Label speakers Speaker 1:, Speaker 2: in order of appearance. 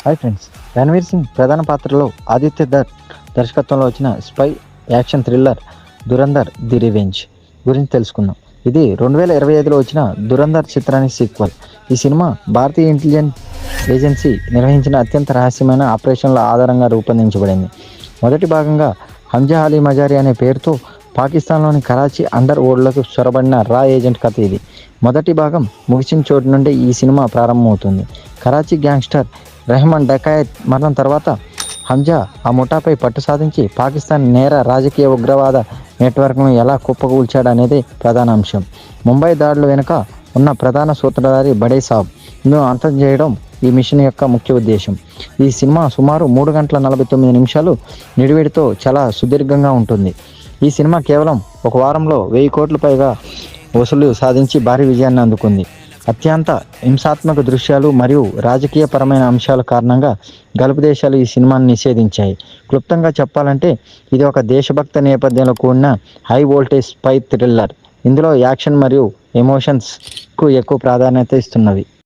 Speaker 1: Hi friends, Ranveer Singh ప్రధాన పాత్రలో ఆదిత్య దత్ దర్శకత్వంలో వచ్చిన spy action thriller Dhurandhar the revenge గురించి తెలుసుకుందాం. ఇది 2025లో వచ్చిన దురంధర్ చిత్రానికి సీక్వెల్. ఈ సినిమా భారతీయ ఇంటెలిజెన్స్ ఏజెన్సీ నిర్వహించిన అత్యంత రహస్యమైన ఆపరేషన్ల ఆధారంగా రూపొందించబడింది. మొదటి భాగంగా హంజా అలీ మజారి అనే పేరుతో పాకిస్తాన్లోని కరాచీ అండర్ వరల్డ్లకు చొరబడిన రా ఏజెంట్ కథ ఇది. మొదటి భాగం ముగిసిన చోటు నుండి ఈ సినిమా ప్రారంభమవుతుంది. కరాచీ గ్యాంగ్స్టర్ రెహమాన్ డకాయత్ మరణం తర్వాత హంజా ఆ ముఠాపై పట్టు సాధించి పాకిస్తాన్ నేర రాజకీయ ఉగ్రవాద నెట్వర్క్ను ఎలా కుప్పకూల్చాడనేదే ప్రధాన అంశం. ముంబై దాడుల వెనుక ఉన్న ప్రధాన సూత్రధారి బడే సాబ్ను అంతం చేయడం ఈ మిషన్ యొక్క ముఖ్య ఉద్దేశం. ఈ సినిమా సుమారు 3 గంటల 49 నిమిషాలు నిడివేడితో చాలా సుదీర్ఘంగా ఉంటుంది. ఈ సినిమా కేవలం ఒక వారంలో 1000 కోట్ల పైగా వసూలు సాధించి భారీ విజయాన్ని అందుకుంది. అత్యంత హింసాత్మక దృశ్యాలు మరియు రాజకీయపరమైన అంశాల కారణంగా గల్ఫ్ దేశాలు ఈ సినిమాను నిషేధించాయి. క్లుప్తంగా చెప్పాలంటే ఇది ఒక దేశభక్త నేపథ్యంలో కూడిన హై వోల్టేజ్ స్పై థ్రిల్లర్. ఇందులో యాక్షన్ మరియు ఎమోషన్స్కు ఎక్కువ ప్రాధాన్యత ఇస్తున్నవి.